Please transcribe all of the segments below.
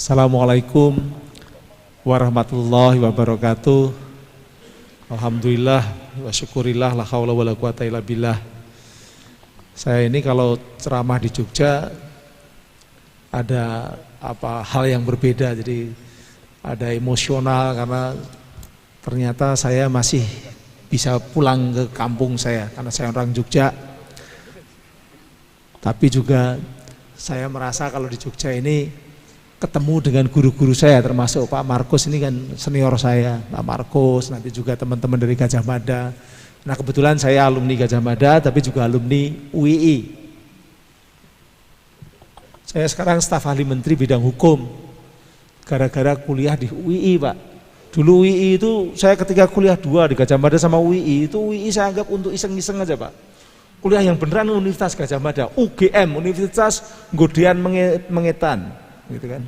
Assalamualaikum warahmatullahi wabarakatuh. Alhamdulillah wa syukurillah la haula wala quwata illa billah. Saya ini kalau ceramah di Jogja ada hal yang berbeda, jadi ada emosional karena ternyata saya masih bisa pulang ke kampung saya karena saya orang Jogja. Tapi juga saya merasa kalau di Jogja ini ketemu dengan guru-guru saya, termasuk Pak Markus ini kan senior saya, Pak Markus, nanti juga teman-teman dari Gajah Mada. Nah kebetulan saya alumni Gajah Mada, tapi juga alumni UII. Saya sekarang staf ahli menteri bidang hukum, gara-gara kuliah di UII Pak. Dulu UII itu saya ketika kuliah 2 di Gajah Mada sama UII, itu UII saya anggap untuk iseng-iseng aja Pak. Kuliah yang beneran Universitas Gajah Mada, UGM, Universitas Nggodean Mengetan. Gitu kan.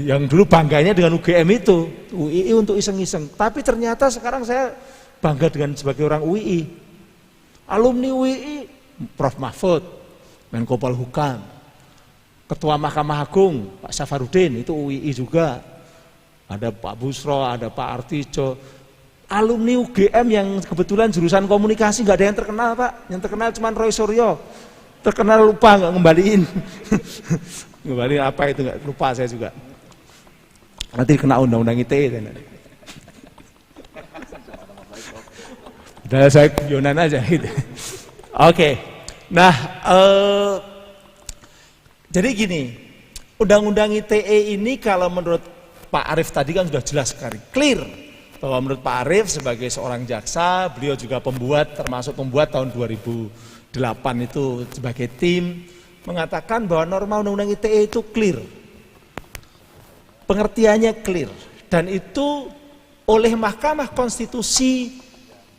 Yang dulu bangganya dengan UGM itu, UII untuk iseng-iseng. Tapi ternyata sekarang saya bangga dengan sebagai orang UII. Alumni UII, Prof. Mahfud, Menko Polhukam, Ketua Mahkamah Agung, Pak Safarudin, itu UII juga. Ada Pak Busro, ada Pak Artijo. Alumni UGM yang kebetulan jurusan komunikasi nggak ada yang terkenal Pak. Yang terkenal cuma Roy Suryo. Terkenal lupa nggak ngembaliin. Ngembaliin apa itu nggak lupa saya juga. Nanti kena undang-undang ITE. Udah saya guyonan aja gitu. Oke. Nah, jadi gini, undang-undang ITE ini kalau menurut Pak Arief tadi kan sudah jelas sekali, clear bahwa menurut Pak Arief sebagai seorang jaksa, beliau juga termasuk pembuat tahun 2008 itu sebagai tim mengatakan bahwa norma undang-undang ITE itu clear, pengertiannya clear, dan itu oleh Mahkamah Konstitusi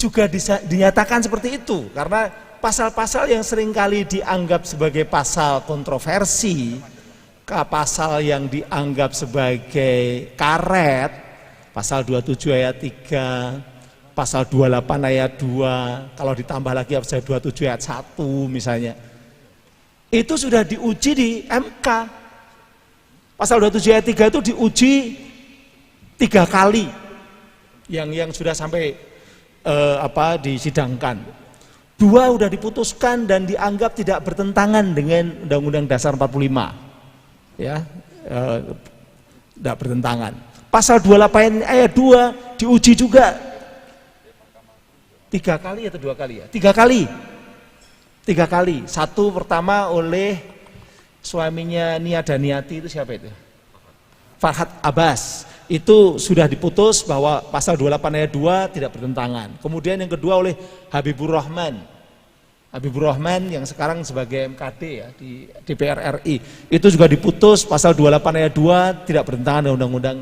juga dinyatakan seperti itu, karena pasal-pasal yang seringkali dianggap sebagai pasal kontroversi, pasal yang dianggap sebagai karet, pasal 27 ayat 3, pasal 28 ayat 2, kalau ditambah lagi pasal 27 ayat 1 misalnya, itu sudah diuji di MK. Pasal 27 ayat 3 itu diuji 3 kali yang sudah sampai disidangkan. 2 sudah diputuskan dan dianggap tidak bertentangan dengan Undang-Undang Dasar 45. Ya, tidak bertentangan. Pasal 28 ayat 2 diuji juga 3 kali atau 2 kali ya? 3 kali. 3 kali. Satu pertama oleh suaminya Nia Daniati, itu siapa itu? Farhad Abbas. Itu sudah diputus bahwa pasal 28 ayat 2 tidak bertentangan. Kemudian yang kedua oleh Habibur Rahman. Habibur Rahman yang sekarang sebagai MKD ya di DPR RI. Itu juga diputus pasal 28 ayat 2 tidak bertentangan dengan Undang-Undang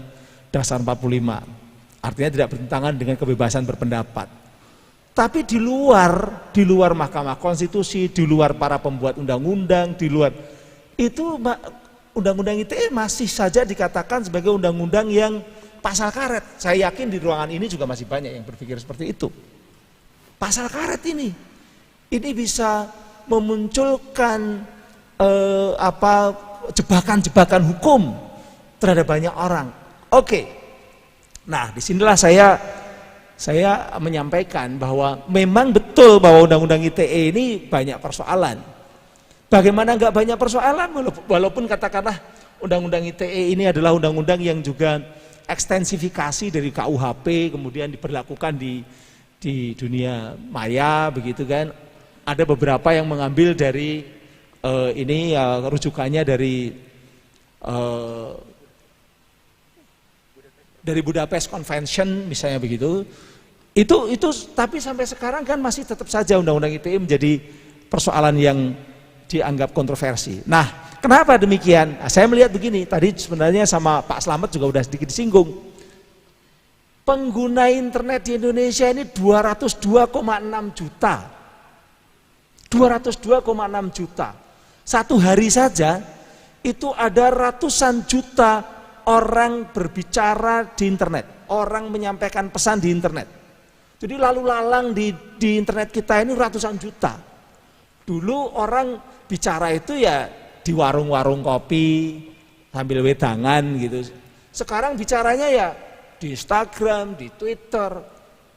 Dasar 45. Artinya tidak bertentangan dengan kebebasan berpendapat. Tapi di luar Mahkamah Konstitusi, di luar para pembuat undang-undang, di luar itu undang-undang ITE masih saja dikatakan sebagai undang-undang yang pasal karet. Saya yakin di ruangan ini juga masih banyak yang berpikir seperti itu. Pasal karet ini bisa memunculkan jebakan-jebakan hukum terhadap banyak orang. Oke. Nah, disinilah saya menyampaikan bahwa memang betul bahwa undang-undang ITE ini banyak persoalan. Bagaimana enggak banyak persoalan walaupun katakanlah undang-undang ITE ini adalah undang-undang yang juga ekstensifikasi dari KUHP kemudian diberlakukan di dunia maya begitu kan. Ada beberapa yang mengambil dari rujukannya dari Budapest Convention misalnya begitu. Itu tapi sampai sekarang kan masih tetap saja undang-undang ITE menjadi persoalan yang dianggap kontroversi. Nah, kenapa demikian? Nah, saya melihat begini, tadi sebenarnya sama Pak Slamet juga udah sedikit disinggung. Pengguna internet di Indonesia ini 202,6 juta. 202,6 juta. Satu hari saja itu ada ratusan juta orang berbicara di internet, orang menyampaikan pesan di internet. Jadi lalu lalang di internet kita ini ratusan juta. Dulu orang bicara itu ya di warung-warung kopi sambil wedangan gitu. Sekarang bicaranya ya di Instagram, di Twitter,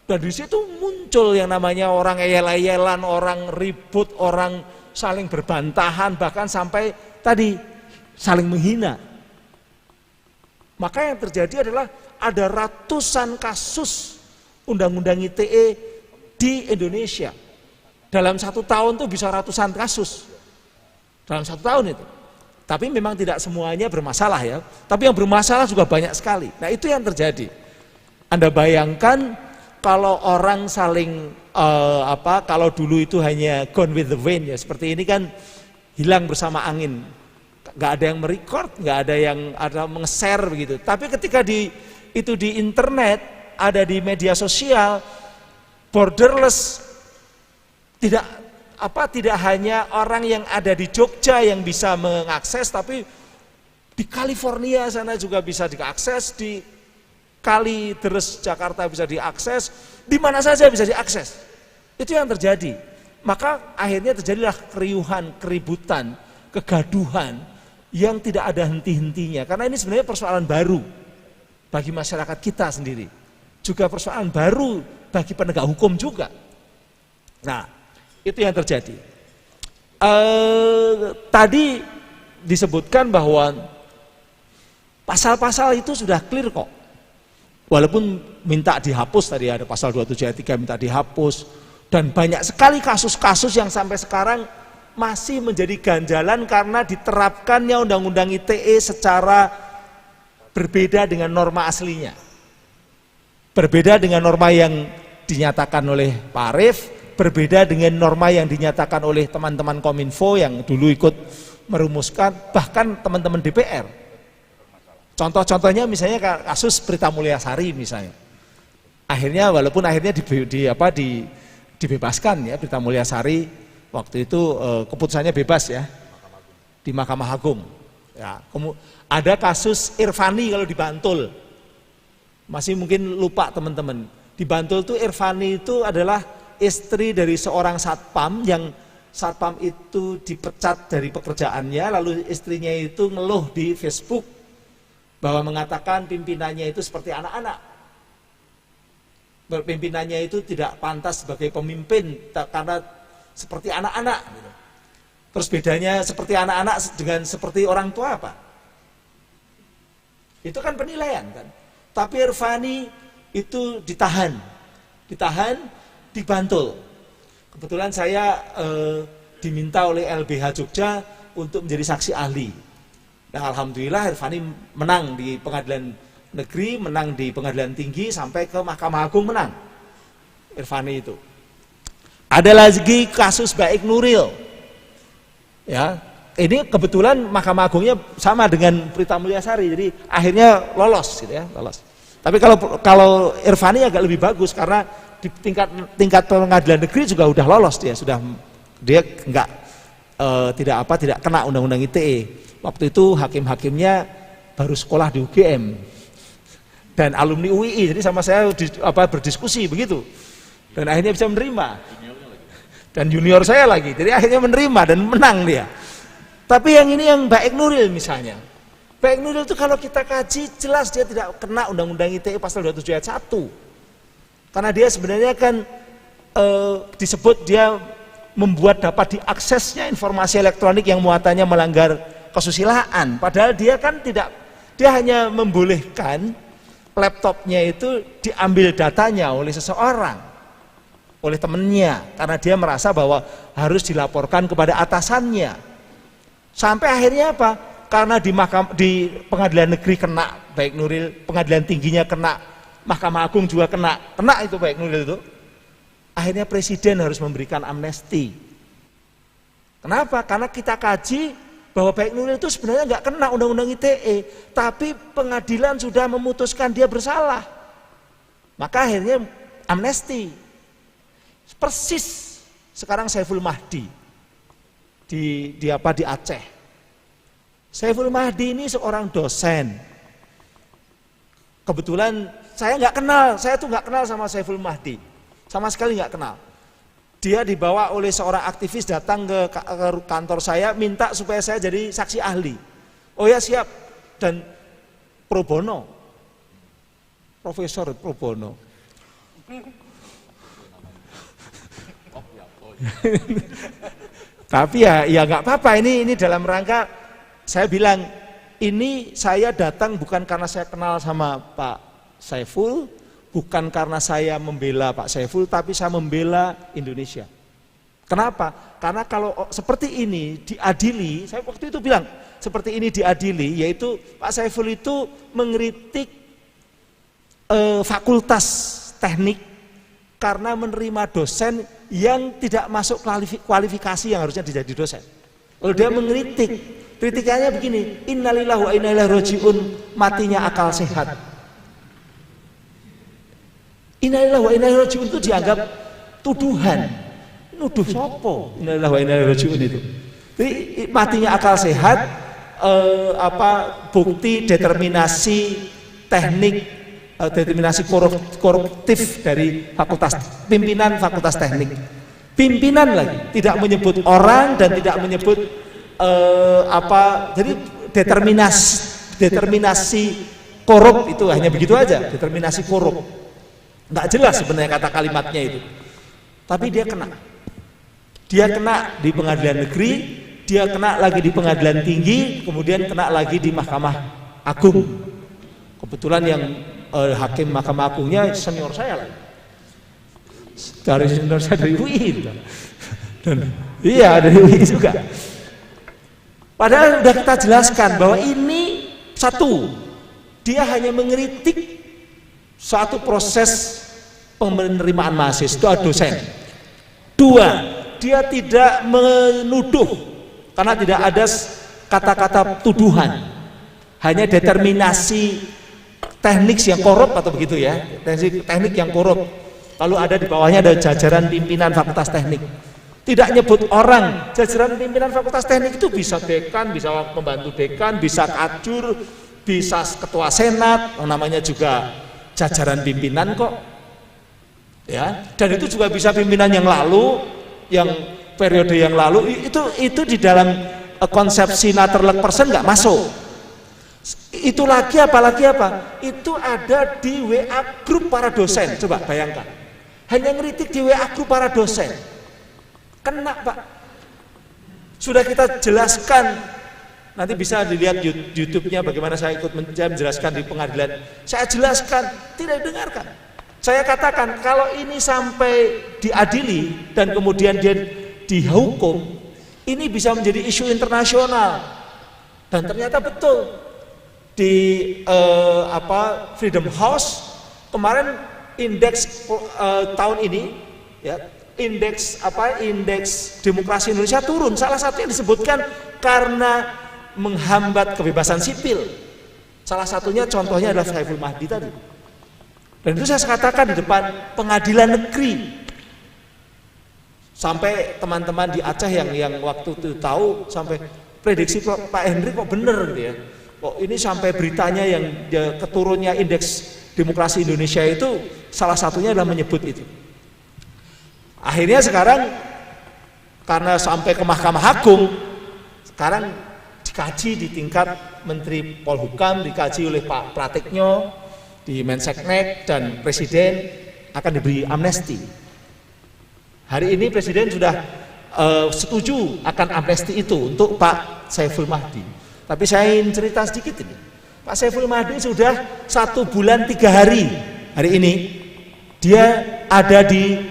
dan di situ muncul yang namanya orang eyel-eyelan, orang ribut, orang saling berbantahan, bahkan sampai tadi saling menghina. Maka yang terjadi adalah ada ratusan kasus undang-undang ITE di Indonesia. Dalam 1 tahun tuh bisa ratusan kasus. Dalam 1 tahun itu. Tapi memang tidak semuanya bermasalah ya. Tapi yang bermasalah juga banyak sekali. Nah itu yang terjadi. Anda bayangkan kalau orang saling kalau dulu itu hanya gone with the wind ya. Seperti ini kan hilang bersama angin. Nggak ada yang merecord, nggak ada yang nge-share begitu. Tapi ketika itu di internet, ada di media sosial, borderless, tidak hanya orang yang ada di Jogja yang bisa mengakses, tapi di California sana juga bisa diakses, di Kalideres Jakarta bisa diakses, di mana saja bisa diakses. Itu yang terjadi. Maka akhirnya terjadilah keriuhan, keributan, kegaduhan yang tidak ada henti-hentinya. Karena ini sebenarnya persoalan baru bagi masyarakat kita sendiri. Juga persoalan baru bagi penegak hukum juga. Nah, itu yang terjadi. Tadi disebutkan bahwa pasal-pasal itu sudah clear kok. Walaupun minta dihapus, tadi ada pasal 27 ayat 3 minta dihapus. Dan banyak sekali kasus-kasus yang sampai sekarang masih menjadi ganjalan karena diterapkannya undang-undang ITE secara berbeda dengan norma aslinya. Berbeda dengan norma yang dinyatakan oleh Pak Arief, berbeda dengan norma yang dinyatakan oleh teman-teman Kominfo yang dulu ikut merumuskan, bahkan teman-teman DPR. Contoh-contohnya misalnya kasus Prita Mulyasari misalnya. Akhirnya walaupun akhirnya dibebaskan ya Prita Mulyasari. Waktu itu keputusannya bebas ya di Mahkamah Agung. Ya, ada kasus Irfani kalau di Bantul, masih mungkin lupa teman-teman. Di Bantul itu Irfani itu adalah istri dari seorang satpam yang satpam itu dipecat dari pekerjaannya, lalu istrinya itu ngeluh di Facebook bahwa mengatakan pimpinannya itu seperti anak-anak. Pimpinannya itu tidak pantas sebagai pemimpin karena seperti anak-anak. Terus bedanya seperti anak-anak dengan seperti orang tua apa? Itu kan penilaian kan. Tapi Irfani itu ditahan di Bantul. Kebetulan saya diminta oleh LBH Jogja untuk menjadi saksi ahli. Nah alhamdulillah Irfani menang di pengadilan negeri, menang di pengadilan tinggi sampai ke Mahkamah Agung menang. Irfani itu. Ada lagi kasus Baik Nuril, ya ini kebetulan Mahkamah Agungnya sama dengan Prita Mulyasari, jadi akhirnya lolos gitu ya, lolos. Tapi kalau Irfani agak lebih bagus karena di tingkat pengadilan negeri juga udah lolos dia tidak kena undang-undang ITE. Waktu itu hakim-hakimnya baru sekolah di UGM dan alumni UII, jadi sama saya berdiskusi begitu dan akhirnya bisa menerima. Dan junior saya lagi, jadi akhirnya menerima dan menang dia. Tapi yang ini yang Baik Nuril misalnya, Baik Nuril itu kalau kita kaji jelas dia tidak kena undang-undang ITE pasal 27 ayat 1. Karena dia sebenarnya kan disebut dia membuat dapat diaksesnya informasi elektronik yang muatannya melanggar kesusilaan. Padahal dia kan tidak, dia hanya membolehkan laptopnya itu diambil datanya oleh seseorang, oleh temennya, karena dia merasa bahwa harus dilaporkan kepada atasannya. Sampai akhirnya apa? Karena di pengadilan negeri kena Baik Nuril, pengadilan tingginya kena, Mahkamah Agung juga kena itu Baik Nuril itu. Akhirnya presiden harus memberikan amnesti. Kenapa? Karena kita kaji bahwa Baik Nuril itu sebenarnya nggak kena undang-undang ITE, tapi pengadilan sudah memutuskan dia bersalah. Maka akhirnya amnesti. Persis sekarang Saiful Mahdi di Aceh. Saiful Mahdi ini seorang dosen. Kebetulan saya tuh nggak kenal sama Saiful Mahdi, sama sekali nggak kenal. Dia dibawa oleh seorang aktivis datang ke kantor saya, minta supaya saya jadi saksi ahli. Oh ya siap, dan pro bono, profesor pro bono. Tapi ya nggak apa-apa, ini dalam rangka saya bilang, ini saya datang bukan karena saya kenal sama Pak Saiful, bukan karena saya membela Pak Saiful, tapi saya membela Indonesia. Kenapa? Karena kalau seperti ini diadili, saya waktu itu bilang, seperti ini diadili, yaitu Pak Saiful itu mengkritik fakultas teknik karena menerima dosen yang tidak masuk kualifikasi yang harusnya jadi dosen. Kalau dia mengkritik, kritikannya begini, innalillahi wa inna ilaihi rajiun, matinya akal sehat. Innalillahi wa inna ilaihi raji'un itu dianggap tuduhan. Nuduh sopo? Innalillahi wa inna ilaihi raji'un itu. Jadi matinya akal sehat, bukti determinasi teknik, determinasi koruptif dari pimpinan fakultas teknik. Pimpinan lagi, tidak menyebut orang dan tidak menyebut jadi determinasi korup itu hanya begitu aja, determinasi korup. Nggak jelas sebenarnya kata kalimatnya itu, tapi dia kena di pengadilan negeri, dia kena lagi di pengadilan tinggi, kemudian kena lagi di Mahkamah Agung. Kebetulan yang hakim Mahkamah Agungnya senior saya lah, dari UI, dan iya dari UI juga. Padahal sudah kita jelaskan bahwa ini satu, dia hanya mengkritik suatu proses penerimaan mahasiswa dosen. Dua, dia tidak menuduh karena tidak ada kata-kata tuduhan, hanya determinasi teknik yang korup atau begitu ya, teknik yang korup. Lalu ada di bawahnya ada jajaran pimpinan fakultas teknik. Tidak nyebut orang, jajaran pimpinan fakultas teknik itu bisa dekan, bisa pembantu dekan, bisa kajur, bisa ketua senat, namanya juga jajaran pimpinan kok, ya. Dan itu juga bisa pimpinan yang lalu, yang periode yang lalu, itu di dalam konsepsi Natterlek person nggak masuk. Itu lagi apalagi apa? Itu ada di WA grup para dosen. Coba bayangkan, hanya ngeritik di WA grup para dosen, kena Pak. Sudah kita jelaskan. Nanti bisa dilihat YouTube-nya bagaimana saya ikut menjelaskan di pengadilan. Saya jelaskan, tidak didengarkan. Saya katakan kalau ini sampai diadili dan kemudian dia dihukum, ini bisa menjadi isu internasional. Dan ternyata betul di Freedom House kemarin indeks tahun ini ya, indeks demokrasi Indonesia turun. Salah satu yang disebutkan karena menghambat kebebasan sipil. Salah satunya contohnya adalah Saiful Mahdi tadi. Dan itu saya katakan di depan pengadilan negeri. Sampai teman-teman di Aceh yang waktu itu tahu, sampai prediksi Pak Henry kok bener gitu ya. Kok ini sampai beritanya yang keturunnya indeks demokrasi Indonesia itu salah satunya adalah menyebut itu. Akhirnya sekarang karena sampai ke Mahkamah Agung, sekarang dikaji di tingkat Menteri Polhukam, dikaji oleh Pak Pratikno di Menseknek, dan Presiden akan diberi amnesti. Hari ini Presiden sudah setuju akan amnesti itu untuk Pak Saiful Mahdi. Tapi saya ingin cerita sedikit ini. Pak Saiful Mahdi sudah 1 bulan 3 hari ini dia ada di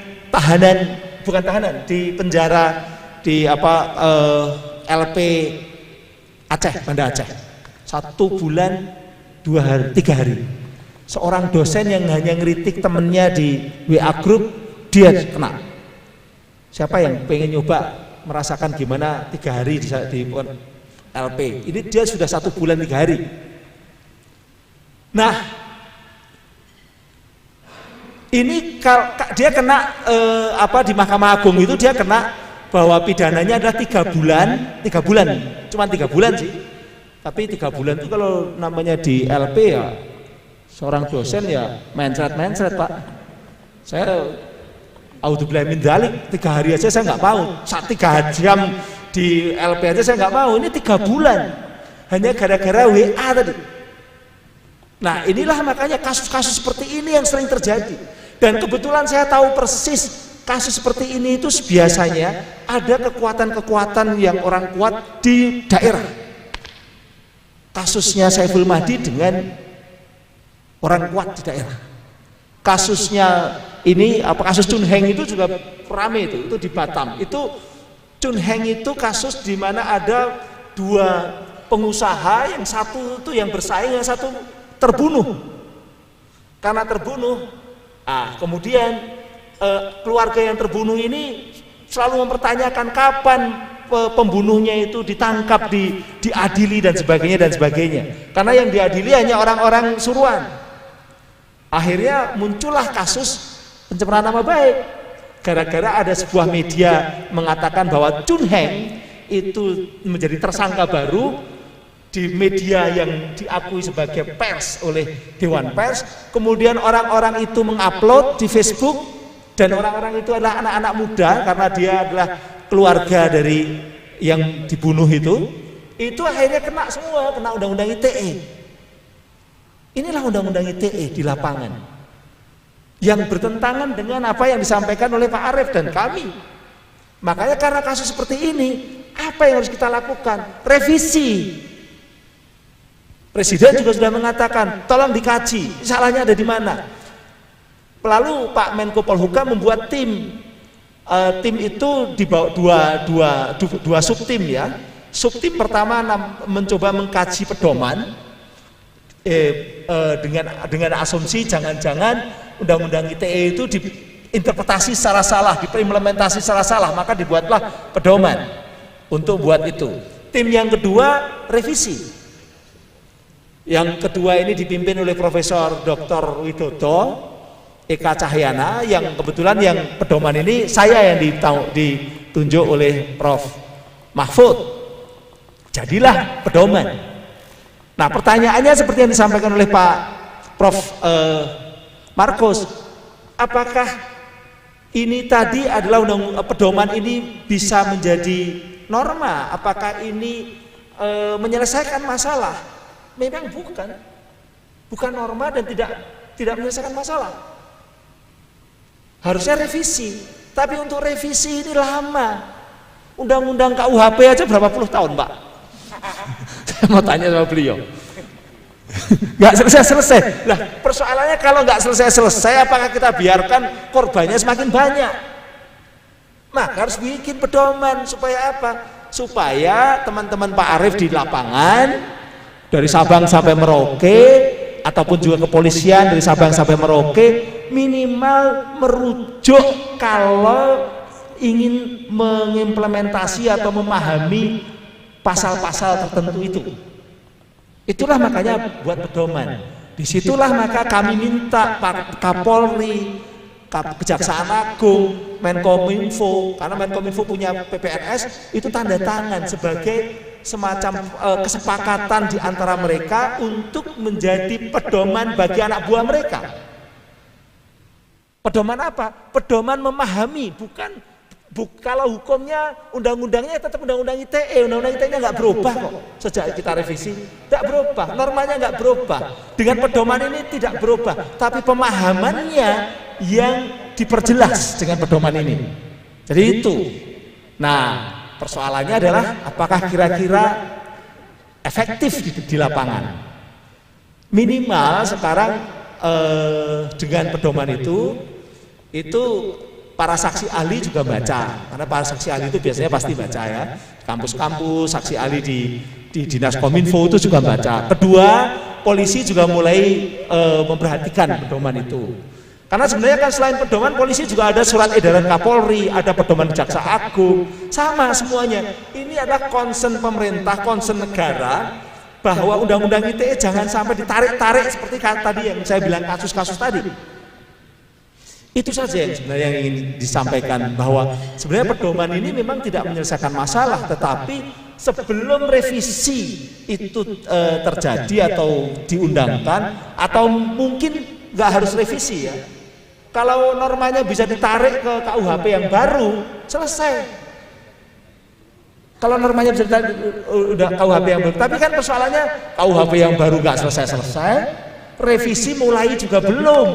di penjara di LP Aceh, Banda Aceh. 1 bulan 3 hari. Seorang dosen yang hanya ngeritik temennya di WA group, dia kena. Siapa yang pengen nyoba merasakan gimana 3 hari di LP. Ini dia sudah 1 bulan 3 hari. Nah, ini dia kena di Mahkamah Agung itu dia kena bahwa pidananya adalah 3 bulan, cuma 3 bulan sih. Tapi 3 bulan itu kalau namanya di LP ya seorang dosen ya mencret Pak. Saya audzubillahi min dzalik, 3 hari aja saya nggak mau. 3 jam di LP aja saya nggak mau. Ini 3 bulan hanya gara-gara WA tadi. Nah, inilah makanya kasus-kasus seperti ini yang sering terjadi. Dan kebetulan saya tahu persis kasus seperti ini itu biasanya ada kekuatan-kekuatan yang orang kuat di daerah. Kasusnya Saiful Mahdi dengan orang kuat di daerah. Kasusnya ini kasus Chun Heng itu juga rame itu di Batam. Itu Chun Heng itu kasus di mana ada 2 pengusaha, yang satu itu yang bersaing, yang satu terbunuh. Karena terbunuh, kemudian keluarga yang terbunuh ini selalu mempertanyakan kapan pembunuhnya itu ditangkap, diadili dan sebagainya. Karena yang diadili hanya orang-orang suruhan. Akhirnya muncullah kasus pencemaran nama baik gara-gara ada sebuah media mengatakan bahwa Chun Heng itu menjadi tersangka baru di media yang diakui sebagai pers oleh Dewan Pers. Kemudian orang-orang itu mengupload di Facebook, dan orang-orang itu adalah anak-anak muda karena dia adalah keluarga dari yang dibunuh itu akhirnya kena semua, kena undang-undang ITE. Inilah undang-undang ITE di lapangan yang bertentangan dengan apa yang disampaikan oleh Pak Arief dan kami. Makanya karena kasus seperti ini, apa yang harus kita lakukan? Revisi. Presiden juga sudah mengatakan, tolong dikaji, salahnya ada di mana. Lalu Pak Menko Polhukam membuat tim. Tim itu dibawa dua subtim ya. Subtim pertama mencoba mengkaji pedoman dengan asumsi jangan-jangan undang-undang ITE itu diinterpretasi secara salah, diimplementasi secara salah, maka dibuatlah pedoman untuk buat itu. Tim yang kedua revisi. Yang kedua ini dipimpin oleh Profesor Dr. Widodo Eka Cahyana, yang kebetulan yang pedoman ini saya yang ditunjuk oleh Prof. Mahfud. Jadilah pedoman. Nah, pertanyaannya seperti yang disampaikan oleh Pak Prof. Markus, apakah ini tadi adalah pedoman ini bisa menjadi norma? Apakah ini menyelesaikan masalah? Memang bukan norma dan tidak menyelesaikan masalah. Harusnya revisi, tapi untuk revisi ini lama. Undang-undang KUHP aja berapa puluh tahun, Pak? Saya mau tanya sama beliau. Nggak selesai-selesai. Lah, persoalannya kalau nggak selesai-selesai, apakah kita biarkan korbannya semakin banyak? Maka harus bikin pedoman supaya apa? Supaya teman-teman Pak Arief di lapangan, dari Sabang sampai Merauke, ataupun juga kepolisian dari Sabang sampai Merauke, minimal merujuk kalau ingin mengimplementasi atau memahami pasal-pasal tertentu itu. Itulah makanya buat pedoman. Disitulah maka kami minta Pak Kapolri, Kejaksaan Agung, Menkominfo, karena Menkominfo punya PPNS, itu tanda tangan sebagai semacam kesepakatan di antara mereka untuk menjadi pedoman bagi anak buah mereka. Pedoman apa? Pedoman memahami, kalau hukumnya undang-undangnya tetap undang-undang ITE, undang-undang ITE-nya nggak berubah kok sejak kita revisi, nggak berubah, normanya nggak berubah. Dengan pedoman ini tidak berubah, tapi pemahamannya yang diperjelas dengan pedoman ini. Jadi itu. Nah, persoalannya adalah apakah kira-kira efektif di lapangan. Minimal sekarang dengan pedoman itu para saksi ahli juga baca, karena para saksi ahli itu biasanya pasti baca ya. Kampus-kampus, saksi ahli di Dinas Kominfo itu juga baca. Kedua, polisi juga mulai memperhatikan pedoman itu. Karena sebenarnya kan selain pedoman, polisi juga ada surat edaran Kapolri, ada pedoman Jaksa Agung, sama semuanya. Ini adalah concern pemerintah, concern negara, bahwa undang-undang ITE jangan sampai ditarik-tarik seperti tadi yang saya bilang kasus-kasus tadi. Itu saja yang sebenarnya yang ingin disampaikan, bahwa sebenarnya pedoman ini memang tidak menyelesaikan masalah, tetapi sebelum revisi itu terjadi atau diundangkan, atau mungkin nggak harus revisi ya. Kalau normanya bisa ditarik ke KUHP yang baru, selesai. Kalau normanya bisa ditarik udah KUHP yang baru, tapi kan persoalannya KUHP yang baru nggak selesai-selesai, revisi mulai juga belum.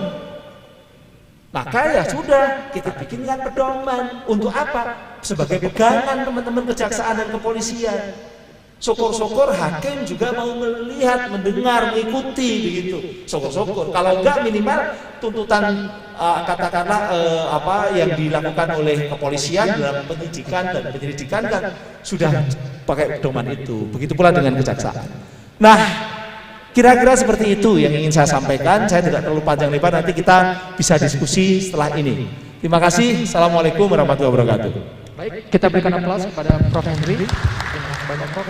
Maka ya sudah, kita bikinkan pedoman. Untuk apa? Sebagai pegangan teman-teman kejaksaan dan kepolisian. Syukur-syukur hakim juga mau melihat, mendengar, mengikuti begitu. Syukur-syukur. Kalau enggak, minimal tuntutan katakanlah apa yang dilakukan oleh kepolisian dalam penyidikan dan penyelidikan kan sudah pakai pedoman itu. Begitu pula dengan kejaksaan. Nah, kira-kira seperti itu yang ingin saya sampaikan. Saya tidak terlalu panjang lebar, nanti kita bisa diskusi setelah ini. Terima kasih. Assalamualaikum warahmatullahi wabarakatuh. Baik, kita berikan aplaus kepada Prof. Henry. Terima kasih banyak, Prof.